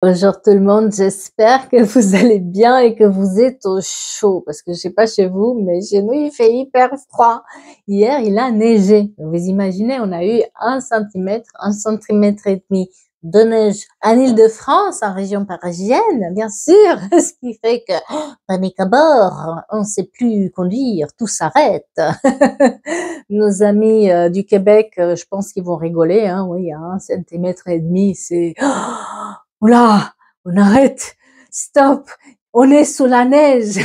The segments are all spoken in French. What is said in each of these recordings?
Bonjour tout le monde, j'espère que vous allez bien et que vous êtes au chaud parce que je sais pas chez vous, mais chez nous il fait hyper froid. Hier il a neigé. Vous imaginez, on a eu 1 cm, 1 cm et demi de neige en Île-de-France, en région parisienne, bien sûr, ce qui fait que panique à bord, on ne sait plus conduire, tout s'arrête. Nos amis du Québec, je pense qu'ils vont rigoler, hein, oui, 1 cm et demi, c'est oula, on arrête, stop, on est sous la neige.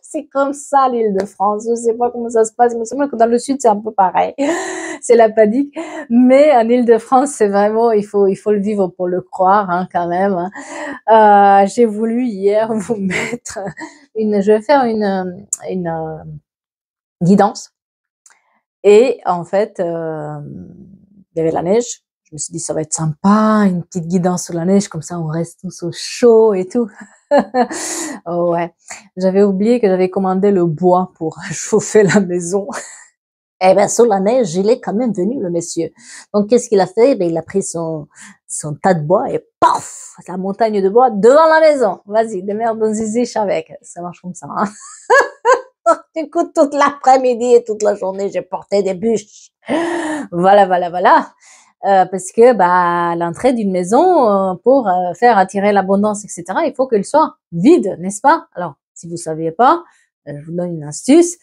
C'est comme ça l'Île-de-France. Je sais pas comment ça se passe. Il me semble que dans le sud c'est un peu pareil. C'est la panique. Mais en Île-de-France, c'est vraiment, il faut le vivre pour le croire, hein, quand même. Hein. J'ai voulu hier vous mettre je vais faire une guidance. Et en fait, il y avait la neige. Je me suis dit, ça va être sympa, une petite guidance sur la neige, comme ça on reste tous au chaud et tout. Oh ouais, j'avais oublié que j'avais commandé le bois pour chauffer la maison. Eh ben, sur la neige, il est quand même venu, le monsieur. Donc, qu'est-ce qu'il a fait? Ben, il a pris son tas de bois et paf, la montagne de bois devant la maison. Vas-y, démerde-y avec. Ça marche comme ça, hein. Du coup, toute l'après-midi et toute la journée, j'ai porté des bûches. Voilà, voilà, voilà. Parce que bah, l'entrée d'une maison, pour faire attirer l'abondance, etc., il faut qu'elle soit vide, n'est-ce pas? Alors, si vous ne saviez pas, je vous donne une astuce.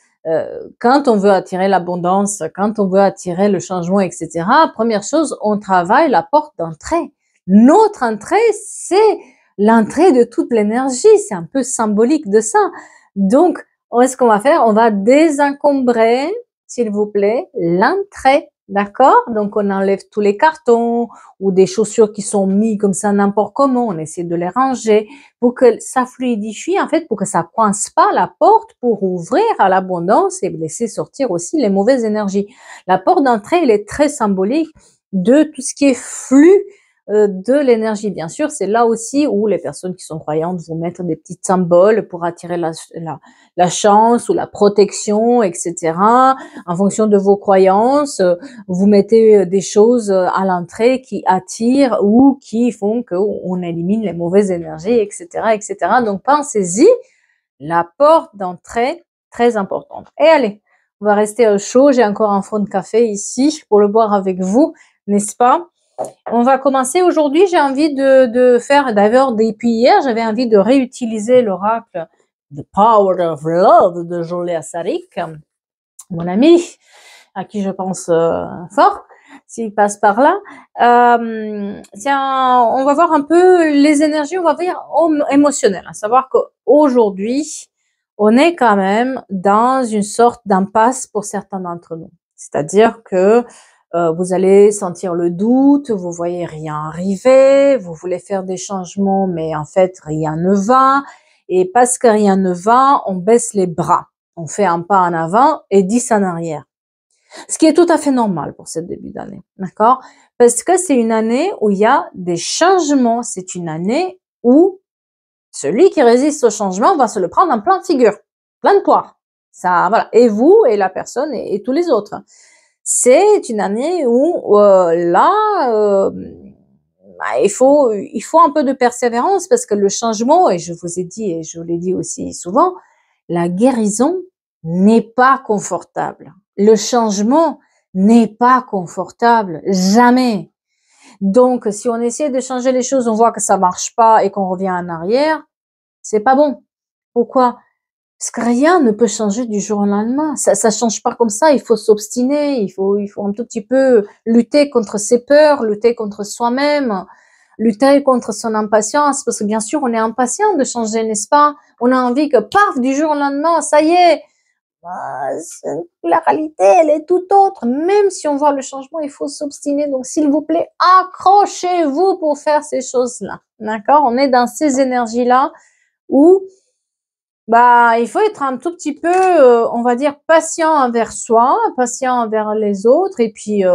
Quand on veut attirer l'abondance, quand on veut attirer le changement, etc., première chose, on travaille la porte d'entrée. Notre entrée, c'est l'entrée de toute l'énergie. C'est un peu symbolique de ça. Donc, ce qu'on va faire, on va désencombrer, s'il vous plaît, l'entrée. D'accord? Donc, on enlève tous les cartons ou des chaussures qui sont mis comme ça n'importe comment. On essaie de les ranger pour que ça fluidifie, en fait, pour que ça coince pas la porte pour ouvrir à l'abondance et laisser sortir aussi les mauvaises énergies. La porte d'entrée, elle est très symbolique de tout ce qui est flux de l'énergie. Bien sûr, c'est là aussi où les personnes qui sont croyantes vont mettre des petits symboles pour attirer la chance ou la protection, etc. En fonction de vos croyances, vous mettez des choses à l'entrée qui attirent ou qui font qu'on élimine les mauvaises énergies, etc., etc. Donc, pensez-y, la porte d'entrée, très importante. Et allez, on va rester au chaud. J'ai encore un fond de café ici pour le boire avec vous, n'est-ce pas? On va commencer aujourd'hui. J'ai envie de faire, d'ailleurs, depuis hier, j'avais envie de réutiliser l'oracle The Power of Love de Jolie Assarik, mon ami, à qui je pense fort, s'il passe par là. On va voir un peu les énergies, on va dire émotionnelles. À savoir qu'aujourd'hui, on est quand même dans une sorte d'impasse pour certains d'entre nous. C'est-à-dire que vous allez sentir le doute, vous voyez rien arriver, vous voulez faire des changements, mais en fait, rien ne va. Et parce que rien ne va, on baisse les bras. On fait un pas en avant et 10 en arrière. Ce qui est tout à fait normal pour ce début d'année, d'accord? Parce que c'est une année où il y a des changements. C'est une année où celui qui résiste au changement va se le prendre en plein de figure, plein de poire. Ça, voilà. Et vous, et la personne, et tous les autres. C'est une année où il faut un peu de persévérance parce que le changement, et je vous ai dit et je l'ai dit aussi souvent, la guérison n'est pas confortable. Le changement n'est pas confortable, jamais. Donc, si on essaie de changer les choses, on voit que ça marche pas et qu'on revient en arrière, c'est pas bon. Pourquoi? Parce que rien ne peut changer du jour au lendemain. Ça change pas comme ça. Il faut s'obstiner. Il faut un tout petit peu lutter contre ses peurs, lutter contre soi-même, lutter contre son impatience. Parce que bien sûr, on est impatient de changer, n'est-ce pas? On a envie que, paf, du jour au lendemain, ça y est. La réalité, elle est tout autre. Même si on voit le changement, il faut s'obstiner. Donc, s'il vous plaît, accrochez-vous pour faire ces choses-là. D'accord? On est dans ces énergies-là où il faut être un tout petit peu, on va dire, patient envers soi, patient envers les autres. Et puis,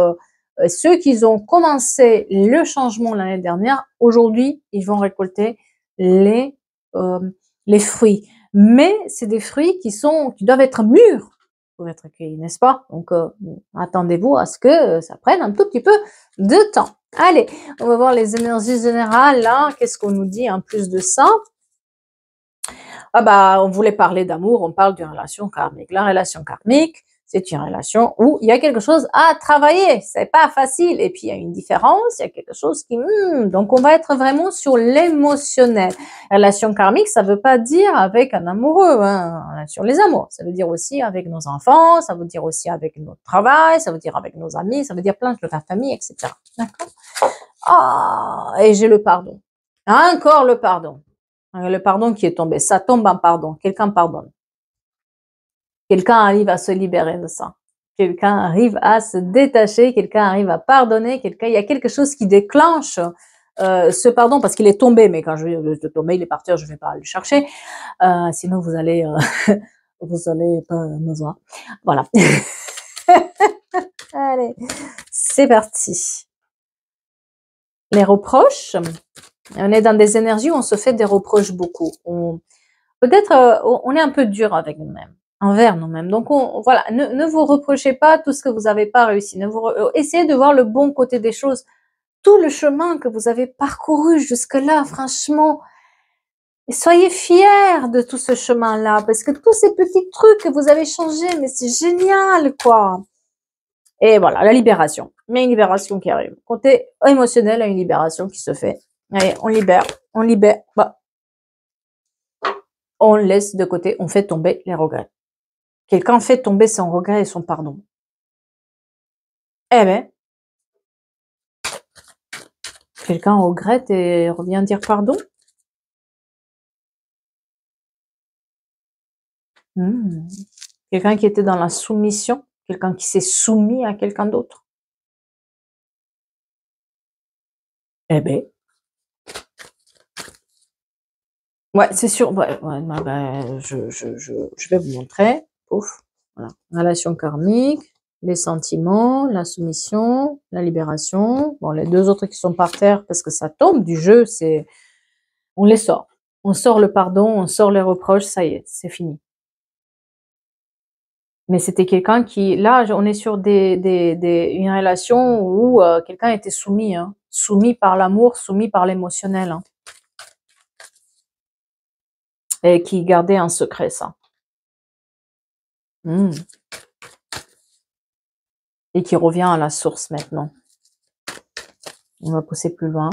ceux qui ont commencé le changement l'année dernière, aujourd'hui, ils vont récolter les fruits. Mais c'est des fruits qui doivent être mûrs pour être accueillis, n'est-ce pas? Donc, attendez-vous à ce que ça prenne un tout petit peu de temps. Allez, on va voir les énergies générales, là. Qu'est-ce qu'on nous dit en plus de ça? Ah bah, on voulait parler d'amour, on parle d'une relation karmique. La relation karmique, c'est une relation où il y a quelque chose à travailler. C'est pas facile. Et puis, il y a une différence, il y a quelque chose qui... donc, on va être vraiment sur l'émotionnel. Relation karmique, ça veut pas dire avec un amoureux, hein, sur les amours. Ça veut dire aussi avec nos enfants, ça veut dire aussi avec notre travail, ça veut dire avec nos amis, ça veut dire plein de la famille, etc. D'accord? Ah, et j'ai le pardon. Encore le pardon. Le pardon qui est tombé. Ça tombe en pardon. Quelqu'un pardonne. Quelqu'un arrive à se libérer de ça. Quelqu'un arrive à se détacher. Quelqu'un arrive à pardonner. Il y a quelque chose qui déclenche ce pardon parce qu'il est tombé. Mais quand je vais tomber, il est parti. Je ne vais pas le chercher. Sinon, vous allez pas me voir. Voilà. Allez, c'est parti. Les reproches. On est dans des énergies où on se fait des reproches beaucoup. Peut-être on est un peu dur avec nous-mêmes, envers nous-mêmes. Donc voilà, ne vous reprochez pas tout ce que vous n'avez pas réussi. Essayez de voir le bon côté des choses. Tout le chemin que vous avez parcouru jusque-là, franchement, et soyez fiers de tout ce chemin-là, parce que tous ces petits trucs que vous avez changés, mais c'est génial, quoi. Et voilà, la libération. Il y a une libération qui arrive. Côté émotionnel, il y a une libération qui se fait. Allez, on libère. Bah, on laisse de côté, on fait tomber les regrets. Quelqu'un fait tomber son regret et son pardon. Eh ben, quelqu'un regrette et revient dire pardon. Quelqu'un qui était dans la soumission, quelqu'un qui s'est soumis à quelqu'un d'autre. Eh ben, ouais, c'est sûr. Ouais, je vais vous montrer. Ouf, voilà. Relation karmique, les sentiments, la soumission, la libération. Bon, les deux autres qui sont par terre parce que ça tombe du jeu, on les sort. On sort le pardon, on sort les reproches, ça y est, c'est fini. Mais c'était quelqu'un qui, là, on est sur une relation où quelqu'un était soumis, hein, soumis par l'amour, soumis par l'émotionnel, hein, et qui gardait un secret, ça. Et qui revient à la source maintenant. On va pousser plus loin.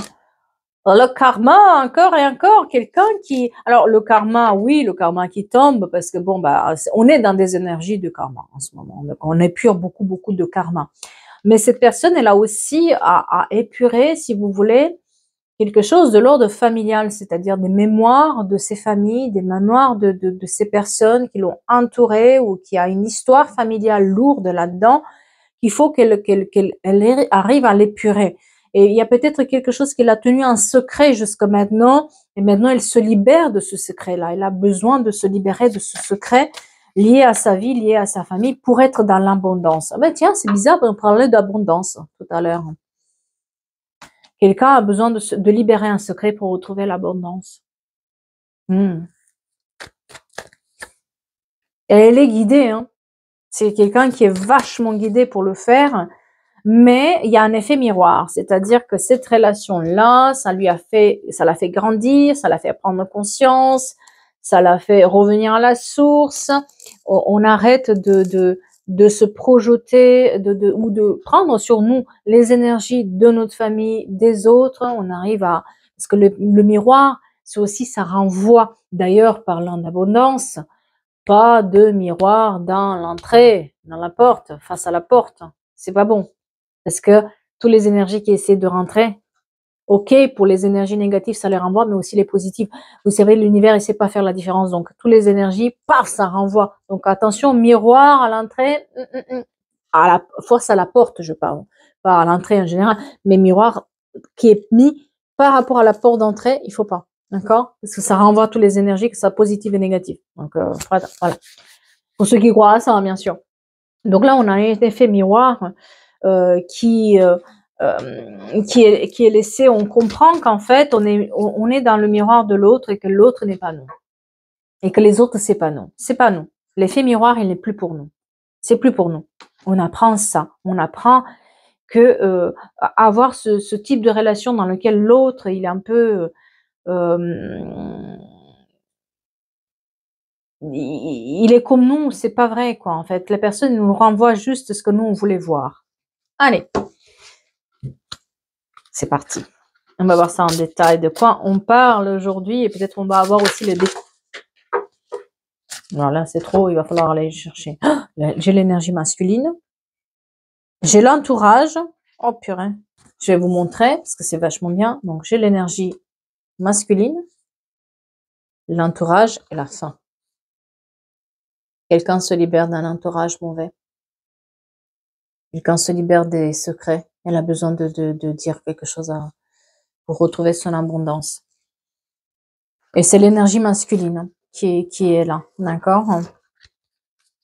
Le karma, encore et encore, quelqu'un qui... Alors, le karma, oui, le karma qui tombe, parce que bon, bah, on est dans des énergies de karma en ce moment. Donc, on épure beaucoup, beaucoup de karma. Mais cette personne, elle a aussi à épurer, si vous voulez, quelque chose de l'ordre familial, c'est-à-dire des mémoires de ces familles, des mémoires de ces personnes qui l'ont entourée ou qui a une histoire familiale lourde là-dedans, qu'il faut qu'elle arrive à l'épurer. Et il y a peut-être quelque chose qu'elle a tenu en secret jusqu'à maintenant, et maintenant elle se libère de ce secret-là. Elle a besoin de se libérer de ce secret lié à sa vie, lié à sa famille, pour être dans l'abondance. Ah ben tiens, c'est bizarre, on parlait d'abondance tout à l'heure. Quelqu'un a besoin de libérer un secret pour retrouver l'abondance. Et elle est guidée, hein. C'est quelqu'un qui est vachement guidé pour le faire. Mais il y a un effet miroir, c'est-à-dire que cette relation-là, ça l'a fait grandir, ça l'a fait prendre conscience, ça l'a fait revenir à la source. On arrête de se projeter, ou de prendre sur nous les énergies de notre famille, des autres. On arrive parce que le miroir, c'est aussi, ça renvoie. D'ailleurs, parlant d'abondance, pas de miroir dans l'entrée, dans la porte, face à la porte. C'est pas bon. Parce que toutes les énergies qui essaient de rentrer, ok, pour les énergies négatives, ça les renvoie, mais aussi les positives. Vous savez, l'univers, il sait pas faire la différence. Donc, toutes les énergies, paf, ça renvoie. Donc, attention, miroir à l'entrée, à la force à la porte, je parle. Pas à l'entrée en général, mais miroir qui est mis par rapport à la porte d'entrée, il faut pas. D'accord? Parce que ça renvoie toutes les énergies, que ce soit positives et négatives. Donc, voilà. Pour ceux qui croient à ça, bien sûr. Donc là, on a un effet miroir qui est laissé. On comprend qu'en fait, on est dans le miroir de l'autre et que l'autre n'est pas nous. Et que les autres, c'est pas nous. C'est pas nous. L'effet miroir, il n'est plus pour nous. C'est plus pour nous. On apprend ça. On apprend que avoir ce type de relation dans lequel l'autre, il est un peu, il est comme nous, c'est pas vrai quoi, en fait. La personne nous renvoie juste ce que nous on voulait voir. Allez, c'est parti. On va voir ça en détail, de quoi on parle aujourd'hui, et peut-être on va avoir aussi le détail. Alors là, c'est trop, il va falloir aller chercher. J'ai l'énergie masculine. J'ai l'entourage. Oh purée. Je vais vous montrer, parce que c'est vachement bien. Donc, j'ai l'énergie masculine, l'entourage et la fin. Quelqu'un se libère d'un entourage mauvais. Quelqu'un se libère des secrets. Elle a besoin de dire quelque chose pour retrouver son abondance. Et c'est l'énergie masculine qui est là, d'accord?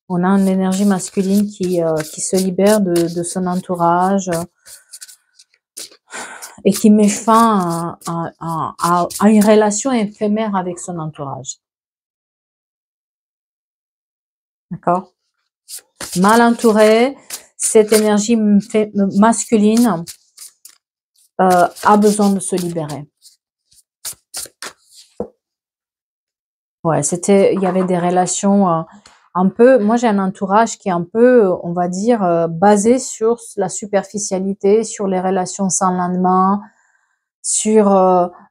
On a une énergie masculine qui se libère de son entourage et qui met fin à une relation éphémère avec son entourage. D'accord? Mal entouré, cette énergie masculine a besoin de se libérer. Ouais, il y avait des relations un peu, moi j'ai un entourage qui est un peu, on va dire, basé sur la superficialité, sur les relations sans lendemain, sur,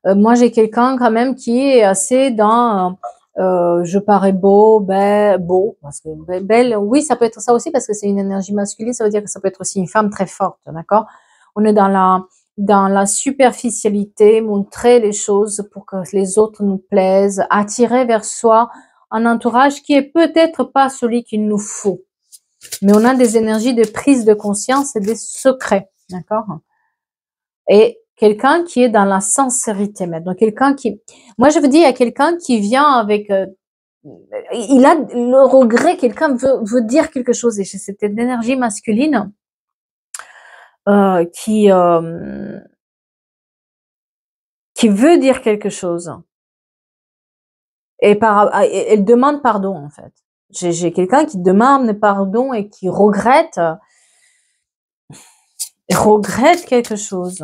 moi j'ai quelqu'un quand même qui est assez dans, je parais beau, beau, parce que belle, oui, ça peut être ça aussi parce que c'est une énergie masculine, ça veut dire que ça peut être aussi une femme très forte, d'accord? On est dans la superficialité, montrer les choses pour que les autres nous plaisent, attirer vers soi un entourage qui est peut-être pas celui qu'il nous faut. Mais on a des énergies de prise de conscience et des secrets, d'accord? Et quelqu'un qui est dans la sincérité, maintenant, quelqu'un qui, moi je vous dis, il y a quelqu'un qui vient avec, il a le regret, quelqu'un veut dire quelque chose, et c'est cette énergie masculine qui veut dire quelque chose. Et elle demande pardon, en fait. J'ai quelqu'un qui demande pardon et qui regrette quelque chose.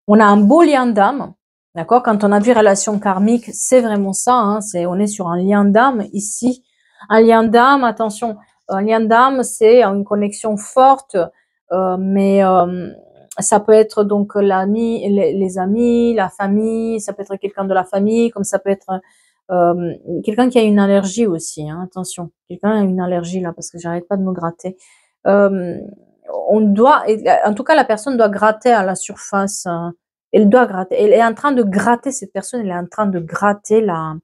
On a un beau lien d'âme, d'accord? Quand on a vu relation karmique, c'est vraiment ça, hein, on est sur un lien d'âme ici. Un lien d'âme, attention, un lien d'âme, c'est une connexion forte, mais ça peut être donc l'ami, les amis, la famille, ça peut être quelqu'un de la famille, comme ça peut être quelqu'un qui a une allergie aussi, hein, attention, quelqu'un a une allergie là, parce que j'arrête pas de me gratter. Euh, on doit, en tout cas, la personne doit gratter à la surface. Elle doit gratter. Elle est en train de gratter, cette personne, elle est en train de gratter la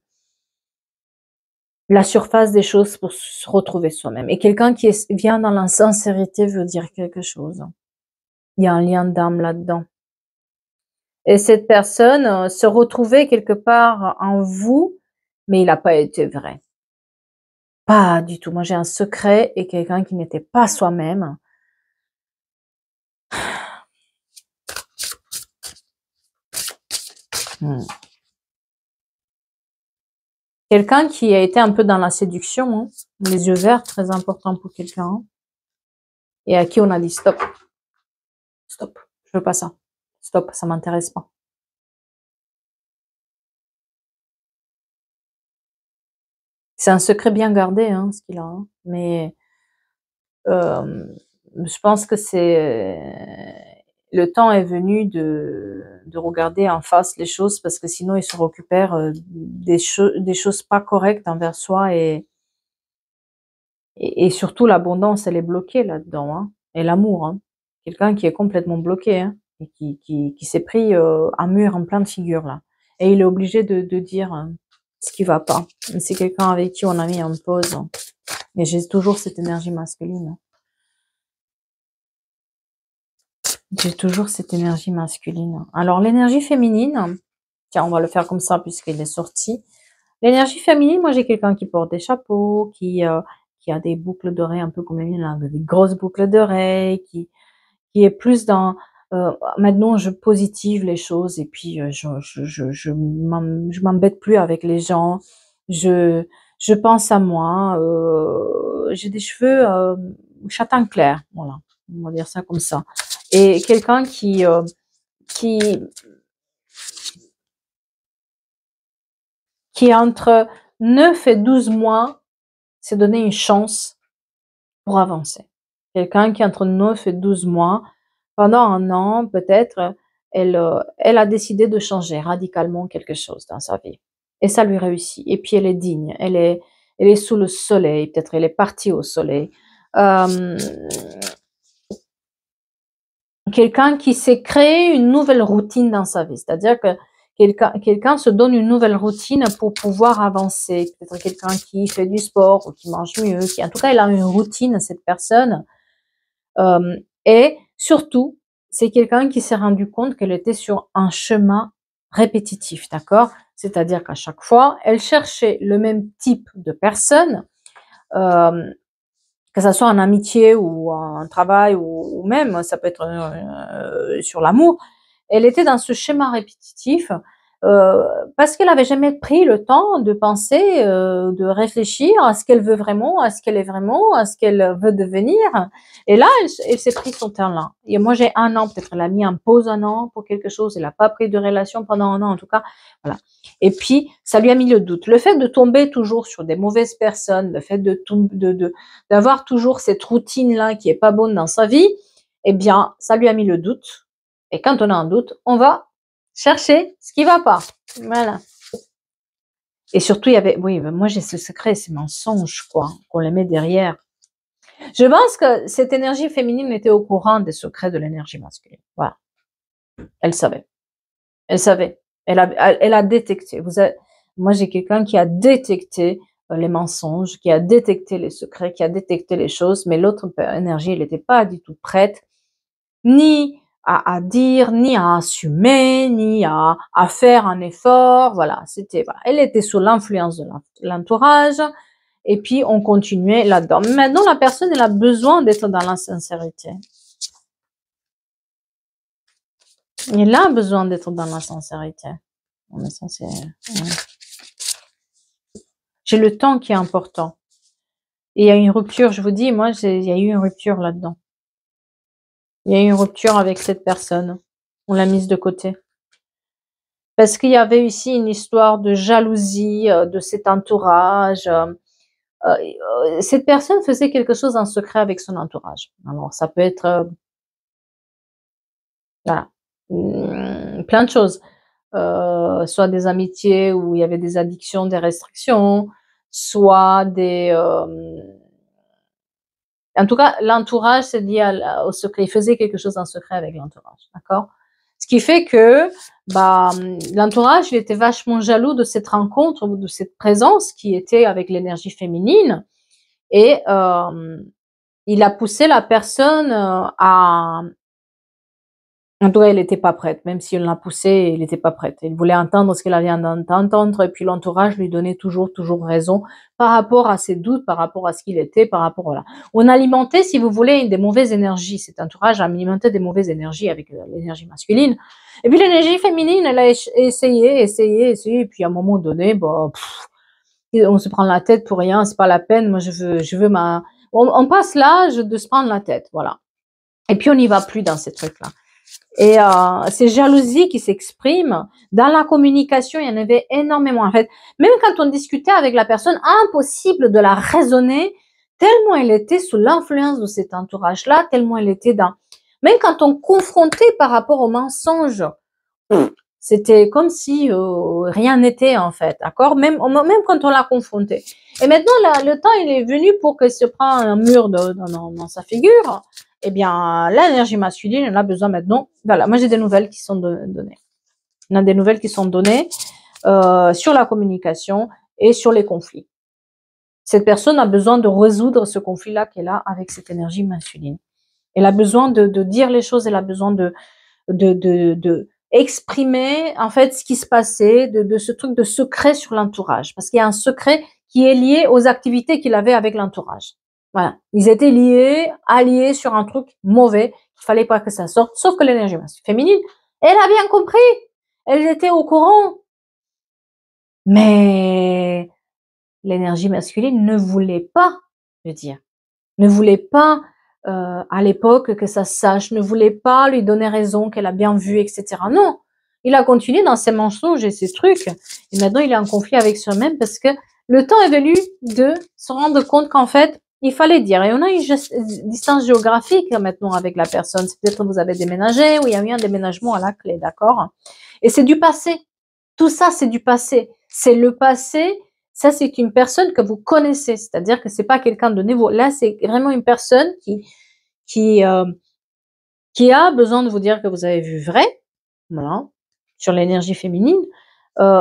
surface des choses pour se retrouver soi-même. Et quelqu'un qui vient dans la sincérité veut dire quelque chose. Il y a un lien d'âme là-dedans. Et cette personne se retrouvait quelque part en vous, mais il n'a pas été vrai. Pas du tout. Moi, j'ai un secret et quelqu'un qui n'était pas soi-même. Quelqu'un qui a été un peu dans la séduction, hein, les yeux verts, très important pour quelqu'un, hein, et à qui on a dit stop, stop, je veux pas ça, stop, ça m'intéresse pas. C'est un secret bien gardé, hein, ce qu'il a, hein, mais je pense que le temps est venu de regarder en face les choses, parce que sinon il se récupère des choses pas correctes envers soi, et surtout l'abondance, elle est bloquée là-dedans, hein, et l'amour, hein. Quelqu'un qui est complètement bloqué, hein, et qui s'est pris un mur en pleine figure là, et il est obligé de dire ce qui va pas. C'est quelqu'un avec qui on a mis en pause, hein. Et j'ai toujours cette énergie masculine. J'ai toujours cette énergie masculine. Alors l'énergie féminine, tiens, on va le faire comme ça puisqu'il est sorti. L'énergie féminine, moi j'ai quelqu'un qui porte des chapeaux, qui a des boucles d'oreilles un peu comme les miennes, des grosses boucles d'oreilles, qui est plus dans maintenant je positive les choses, et puis je m'embête plus avec les gens, je pense à moi, j'ai des cheveux châtain clair, voilà, on va dire ça comme ça. Et quelqu'un qui entre 9 et 12 mois s'est donné une chance pour avancer. Quelqu'un qui entre 9 et 12 mois, pendant un an peut-être, elle a décidé de changer radicalement quelque chose dans sa vie. Et ça lui réussit. Et puis elle est digne, elle est sous le soleil, peut-être elle est partie au soleil. Quelqu'un qui s'est créé une nouvelle routine dans sa vie, c'est-à-dire que quelqu'un se donne une nouvelle routine pour pouvoir avancer. Peut-être quelqu'un qui fait du sport ou qui mange mieux, qui en tout cas il a une routine, cette personne. Et surtout, c'est quelqu'un qui s'est rendu compte qu'elle était sur un chemin répétitif, d'accord? C'est-à-dire qu'à chaque fois, elle cherchait le même type de personne, que ça soit en amitié ou en travail ou même ça peut être sur l'amour. Elle était dans ce schéma répétitif parce qu'elle avait jamais pris le temps de penser, de réfléchir à ce qu'elle veut vraiment, à ce qu'elle est vraiment, à ce qu'elle veut devenir. Et là, elle s'est pris son temps là. Et moi, j'ai un an, peut-être elle a mis en pause un an pour quelque chose. Elle n'a pas pris de relation pendant un an, en tout cas. Voilà. Et puis, ça lui a mis le doute. Le fait de tomber toujours sur des mauvaises personnes, le fait d'avoir toujours cette routine-là qui est pas bonne dans sa vie, eh bien, ça lui a mis le doute. Et quand on a un doute, on va chercher ce qui va pas. Voilà. Et surtout, il y avait, oui, moi j'ai ce secret, ces mensonges, quoi, qu'on les met derrière. Je pense que cette énergie féminine était au courant des secrets de l'énergie masculine. Voilà. Elle savait. Elle savait. Elle a détecté. Moi, j'ai quelqu'un qui a détecté les mensonges, qui a détecté les secrets, qui a détecté les choses, mais l'autre énergie, elle n'était pas du tout prête, ni à dire, ni à assumer, ni à faire un effort. Voilà, voilà. Elle était sous l'influence de l'entourage, et puis on continuait là-dedans. Mais maintenant, la personne, elle a besoin d'être dans la sincérité. Elle a besoin d'être dans la sincérité. On est censé. J'ai le temps qui est important. Et il y a une rupture, je vous dis, moi, il y a eu une rupture là-dedans. Il y a eu une rupture avec cette personne. On l'a mise de côté. Parce qu'il y avait ici une histoire de jalousie de cet entourage. Cette personne faisait quelque chose en secret avec son entourage. Alors, ça peut être voilà, plein de choses. Soit des amitiés où il y avait des addictions, des restrictions, soit des... en tout cas, l'entourage, c'est lié au secret. Il faisait quelque chose en secret avec l'entourage, d'accord? Ce qui fait que l'entourage, il était vachement jaloux de cette rencontre, de cette présence qui était avec l'énergie féminine. Et il a poussé la personne à... En tout cas, elle n'était pas prête. Même si on l'a poussée, elle n'était pas prête. Elle voulait entendre ce qu'elle avait d'entendre. Et puis l'entourage lui donnait toujours raison par rapport à ses doutes, par rapport à ce qu'il était, par rapport... Voilà. On alimentait, si vous voulez, des mauvaises énergies. Cet entourage alimentait des mauvaises énergies avec l'énergie masculine. Et puis l'énergie féminine, elle a essayé. Et puis à un moment donné, on se prend la tête pour rien, c'est pas la peine. Moi, je veux ma... On passe l'âge de se prendre la tête, voilà. Et puis on n'y va plus dans ces trucs-là. Et ces jalousies qui s'expriment dans la communication, il y en avait énormément. En fait, même quand on discutait avec la personne, impossible de la raisonner, tellement elle était sous l'influence de cet entourage-là, tellement elle était dans... Même quand on confrontait par rapport aux mensonges, c'était comme si rien n'était en fait, d'accord, même quand on l'a confronté. Et maintenant, le temps, il est venu pour qu'elle se prenne un mur dans sa figure. Eh bien, l'énergie masculine, elle a besoin maintenant. Voilà, moi j'ai des nouvelles qui sont données. On a des nouvelles qui sont données sur la communication et sur les conflits. Cette personne a besoin de résoudre ce conflit-là qu'elle a avec cette énergie masculine. Elle a besoin de dire les choses, elle a besoin de exprimer en fait ce qui se passait, de ce truc de secret sur l'entourage, parce qu'il y a un secret qui est lié aux activités qu'il avait avec l'entourage. Voilà, ils étaient alliés sur un truc mauvais, il fallait pas que ça sorte, sauf que l'énergie féminine, elle a bien compris, elle était au courant, mais l'énergie masculine ne voulait pas le dire. ne voulait pas à l'époque que ça se sache, ne voulait pas lui donner raison, qu'elle a bien vu, etc. Non, il a continué dans ses mensonges et ses trucs. Et maintenant, il est en conflit avec soi-même parce que le temps est venu de se rendre compte qu'en fait, il fallait dire. Et on a une distance géographique maintenant avec la personne. C'est peut-être que vous avez déménagé ou il y a eu un déménagement à la clé, d'accord? Et c'est du passé. Tout ça, c'est du passé. C'est le passé. Ça, c'est une personne que vous connaissez. C'est-à-dire que c'est pas quelqu'un de nouveau. Là, c'est vraiment une personne qui, euh, qui a besoin de vous dire que vous avez vu vrai. Voilà. Sur l'énergie féminine.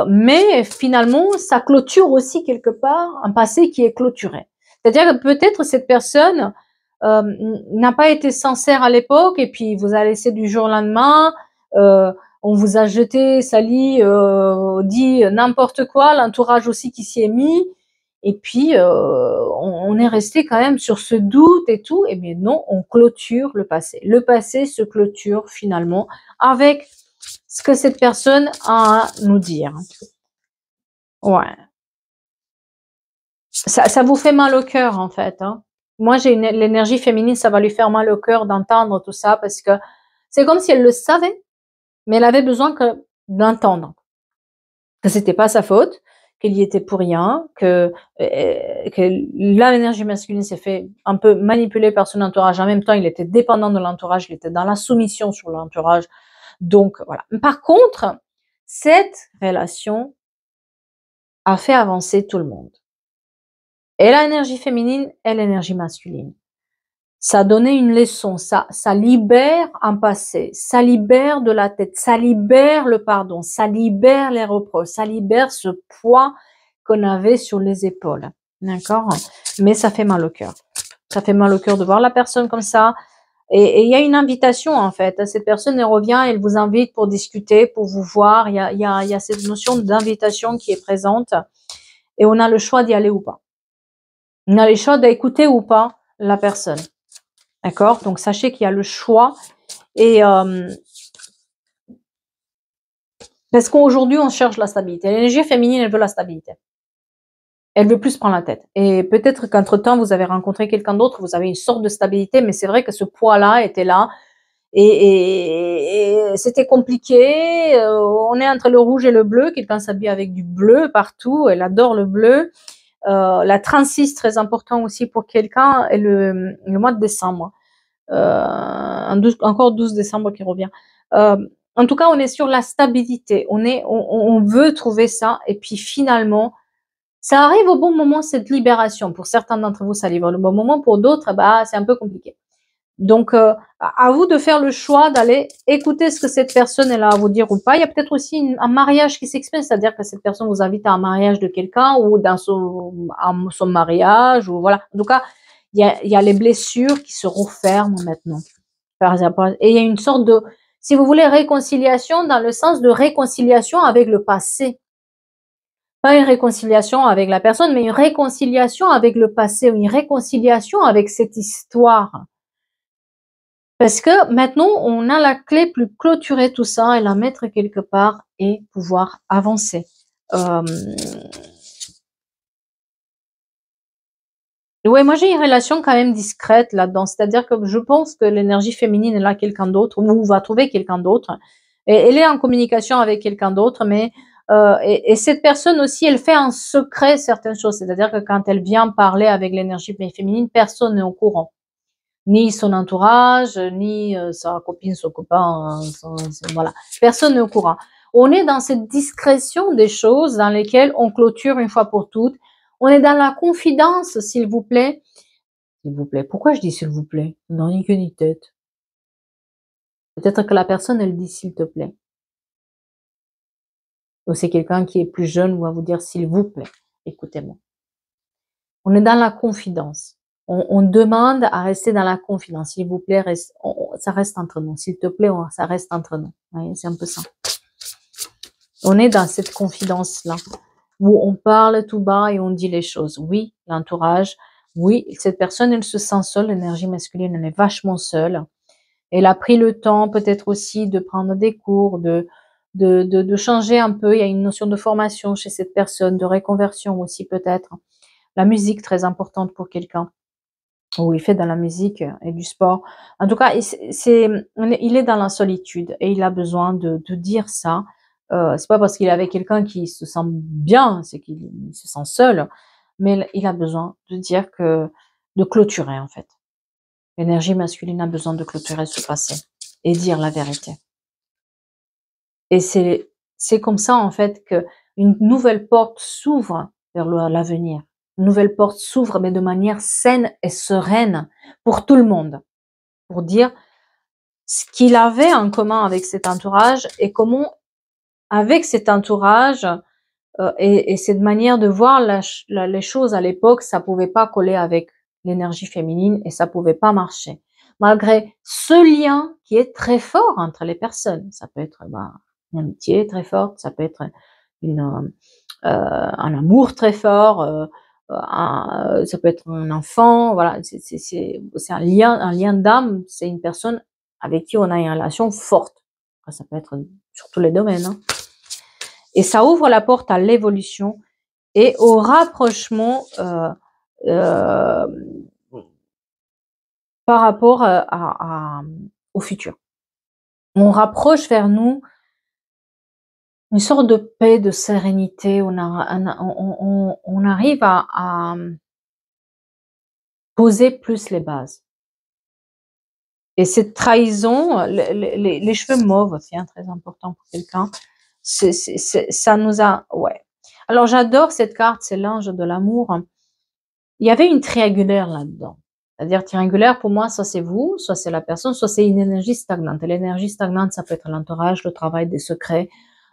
Mais finalement, ça clôture aussi quelque part un passé qui est clôturé. C'est-à-dire que peut-être cette personne n'a pas été sincère à l'époque et puis vous a laissé du jour au lendemain, on vous a jeté, sali, dit n'importe quoi, l'entourage aussi qui s'y est mis, et puis on est resté quand même sur ce doute et tout, et bien non, on clôture le passé. Le passé se clôture finalement avec ce que cette personne a à nous dire. Ouais. Ça vous fait mal au cœur, en fait. Hein. Moi, j'ai l'énergie féminine, ça va lui faire mal au cœur d'entendre tout ça parce que c'est comme si elle le savait, mais elle avait besoin d'entendre que c'était pas sa faute, qu'elle y était pour rien, que là, l'énergie masculine s'est fait un peu manipuler par son entourage. En même temps, il était dépendant de l'entourage, il était dans la soumission sur l'entourage. Donc, voilà. Par contre, cette relation a fait avancer tout le monde. Et l'énergie féminine et l'énergie masculine. Ça a donné une leçon, ça libère un passé, ça libère de la tête, ça libère le pardon, ça libère les reproches, ça libère ce poids qu'on avait sur les épaules. D'accord? Mais ça fait mal au cœur. Ça fait mal au cœur de voir la personne comme ça. Et il y a une invitation, en fait. Cette personne, elle revient, elle vous invite pour discuter, pour vous voir. Il y a cette notion d'invitation qui est présente. Et on a le choix d'y aller ou pas. On a le choix d'écouter ou pas la personne. D'accord? Donc, sachez qu'il y a le choix. Et parce qu'aujourd'hui, on cherche la stabilité. L'énergie féminine, elle veut la stabilité. Elle veut plus prendre la tête. Et peut-être qu'entre-temps, vous avez rencontré quelqu'un d'autre, vous avez une sorte de stabilité, mais c'est vrai que ce poids-là était là. Et c'était compliqué. On est entre le rouge et le bleu. Quelqu'un s'habille avec du bleu partout. Elle adore le bleu. La 36, très important aussi pour quelqu'un, et le mois de décembre. Encore 12 décembre qui revient. En tout cas, on est sur la stabilité. On veut trouver ça. Et puis finalement, ça arrive au bon moment, cette libération. Pour certains d'entre vous, ça arrive au bon moment. Pour d'autres, bah, c'est un peu compliqué. Donc, à vous de faire le choix d'aller écouter ce que cette personne est là à vous dire ou pas. Il y a peut-être aussi un mariage qui s'exprime, c'est-à-dire que cette personne vous invite à un mariage de quelqu'un ou dans son mariage, ou voilà. En tout cas, il y a les blessures qui se referment maintenant. Par exemple. Et il y a une sorte de, si vous voulez, réconciliation dans le sens de réconciliation avec le passé. Pas une réconciliation avec la personne, mais une réconciliation avec le passé, une réconciliation avec cette histoire. Parce que maintenant, on a la clé pour clôturer tout ça et la mettre quelque part et pouvoir avancer. Ouais, moi j'ai une relation quand même discrète là-dedans. C'est-à-dire que je pense que l'énergie féminine est là quelqu'un d'autre ou va trouver quelqu'un d'autre. Et elle est en communication avec quelqu'un d'autre, mais et cette personne aussi, elle fait en secret certaines choses. C'est-à-dire que quand elle vient parler avec l'énergie féminine, personne n'est au courant. Ni son entourage, ni sa copine, son copain, voilà. Personne n'est au courant. On est dans cette discrétion des choses dans lesquelles on clôture une fois pour toutes. On est dans la confidence, s'il vous plaît. S'il vous plaît. Pourquoi je dis s'il vous plaît? Non, ni queue ni tête. Peut-être que la personne, elle dit s'il te plaît. Ou c'est quelqu'un qui est plus jeune ou va vous dire s'il vous plaît. Écoutez-moi. On est dans la confidence. On demande à rester dans la confidence. S'il vous plaît, ça reste entre nous. S'il te plaît, ça reste entre nous. Voyez, c'est un peu ça. On est dans cette confidence-là, où on parle tout bas et on dit les choses. Oui, l'entourage. Oui, cette personne, elle se sent seule. L'énergie masculine, elle est vachement seule. Elle a pris le temps, peut-être aussi, de prendre des cours, de changer un peu. Il y a une notion de formation chez cette personne, de reconversion aussi, peut-être. La musique, très importante pour quelqu'un. ou il fait de la musique et du sport. En tout cas, il est dans la solitude et il a besoin de dire ça. C'est pas parce qu'il est avec quelqu'un qui se sent bien, c'est qu'il se sent seul, mais il a besoin de dire de clôturer en fait. L'énergie masculine a besoin de clôturer ce passé et dire la vérité. Et c'est comme ça en fait que une nouvelle porte s'ouvre vers l'avenir. Une nouvelle porte s'ouvre, mais de manière saine et sereine pour tout le monde. Pour dire ce qu'il avait en commun avec cet entourage et comment, avec cet entourage et cette manière de voir les choses à l'époque, ça pouvait pas coller avec l'énergie féminine et ça pouvait pas marcher. Malgré ce lien qui est très fort entre les personnes. Ça peut être une amitié très forte, ça peut être un amour très fort, ça peut être un enfant, voilà, c'est un lien d'âme, c'est une personne avec qui on a une relation forte. Ça peut être sur tous les domaines, hein. Et ça ouvre la porte à l'évolution et au rapprochement euh, par rapport au futur. On rapproche vers nous une sorte de paix, de sérénité. On arrive à poser plus les bases. Et cette trahison, les cheveux mauves aussi, hein, très important pour quelqu'un, ça nous a... Ouais. Alors j'adore cette carte, c'est l'ange de l'amour. Il y avait une triangulaire là-dedans. C'est-à-dire triangulaire, pour moi, soit c'est vous, soit c'est la personne, soit c'est une énergie stagnante. Et l'énergie stagnante, ça peut être l'entourage, le travail, des secrets,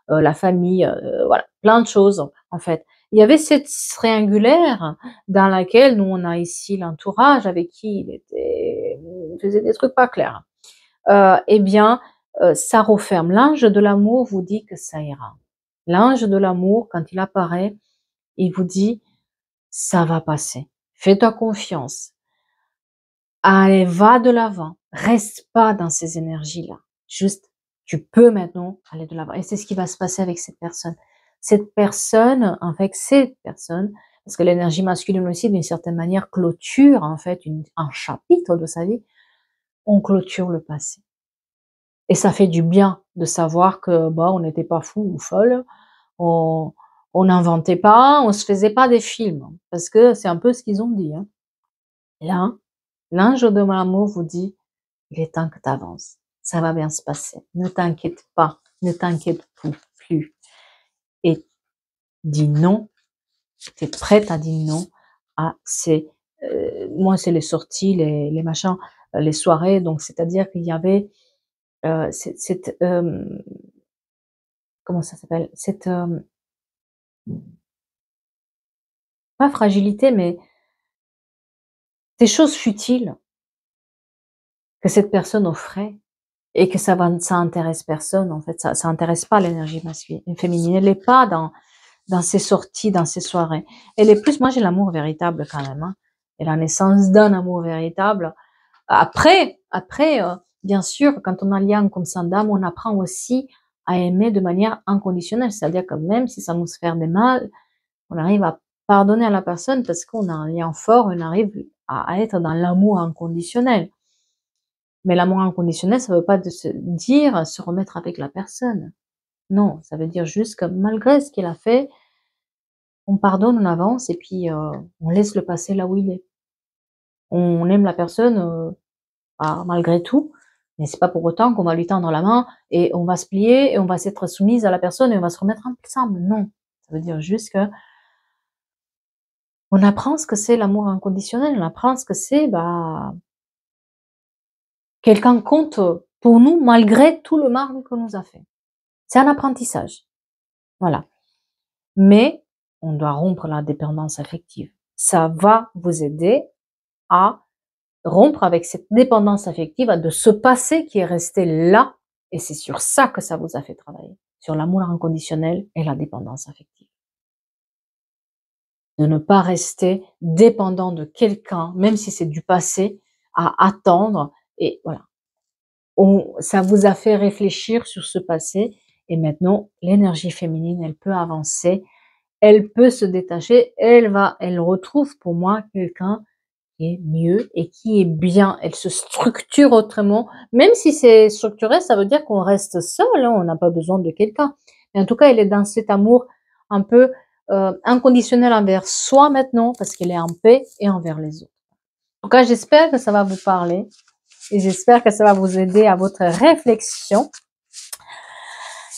la famille, voilà, plein de choses en fait. Il y avait cette triangulaire dans laquelle nous on a ici l'entourage avec qui il faisait des trucs pas clairs. Eh bien, ça referme. L'ange de l'amour vous dit que ça ira. L'ange de l'amour, quand il apparaît, il vous dit ça va passer. Fais-toi confiance. Allez, va de l'avant. Reste pas dans ces énergies-là. Juste, tu peux maintenant aller de l'avant. Et c'est ce qui va se passer avec cette personne. Cette personne, avec cette personne, parce que l'énergie masculine aussi, d'une certaine manière, clôture, en fait, un chapitre de sa vie. On clôture le passé. Et ça fait du bien de savoir que, on n'était pas fou ou folle. On n'inventait pas, on se faisait pas des films. Parce que c'est un peu ce qu'ils ont dit, hein. Là, l'ange de l'amour vous dit, il est temps que tu avances. Ça va bien se passer. Ne t'inquiète pas. Ne t'inquiète plus. Et dis non. Tu es prête à dire non à moi, c'est les sorties, les machins, les soirées. Donc, c'est-à-dire qu'il y avait comment ça s'appelle? Pas fragilité, mais ces choses futiles que cette personne offrait et que ça intéresse personne, en fait. Ça intéresse pas l'énergie masculine, féminine. Elle est pas dans ses sorties, dans ses soirées. Elle est plus, moi j'ai l'amour véritable quand même, hein. Et la naissance d'un amour véritable. Après, bien sûr, quand on a un lien comme ça d'âme, on apprend aussi à aimer de manière inconditionnelle. C'est-à-dire que même si ça nous fait des mal, on arrive à pardonner à la personne parce qu'on a un lien fort, on arrive à être dans l'amour inconditionnel. Mais l'amour inconditionnel, ça veut pas se dire se remettre avec la personne. Non, ça veut dire juste que malgré ce qu'il a fait, on pardonne, on avance et puis on laisse le passé là où il est. On aime la personne malgré tout, mais c'est pas pour autant qu'on va lui tendre la main et on va se plier et on va s'être soumise à la personne et on va se remettre ensemble. Non, ça veut dire juste que on apprend ce que c'est l'amour inconditionnel, on apprend ce que c'est quelqu'un compte pour nous malgré tout le mal qu'on nous a fait. C'est un apprentissage, voilà. Mais on doit rompre la dépendance affective. Ça va vous aider à rompre avec cette dépendance affective, de ce passé qui est resté là, et c'est sur ça que ça vous a fait travailler, sur l'amour inconditionnel et la dépendance affective. De ne pas rester dépendant de quelqu'un, même si c'est du passé, à attendre, et voilà. Ça vous a fait réfléchir sur ce passé, et maintenant, l'énergie féminine, elle peut avancer, elle peut se détacher, elle retrouve pour moi quelqu'un qui est mieux et qui est bien. Elle se structure autrement. Même si c'est structuré, ça veut dire qu'on reste seul, hein, on n'a pas besoin de quelqu'un. Mais en tout cas, elle est dans cet amour un peu inconditionnel envers soi maintenant, parce qu'elle est en paix et envers les autres. En tout cas, j'espère que ça va vous parler et j'espère que ça va vous aider à votre réflexion.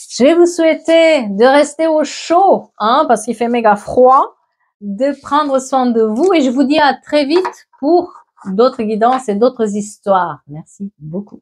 Je vais vous souhaiter de rester au chaud, hein, parce qu'il fait méga froid, de prendre soin de vous et je vous dis à très vite pour d'autres guidances et d'autres histoires. Merci beaucoup.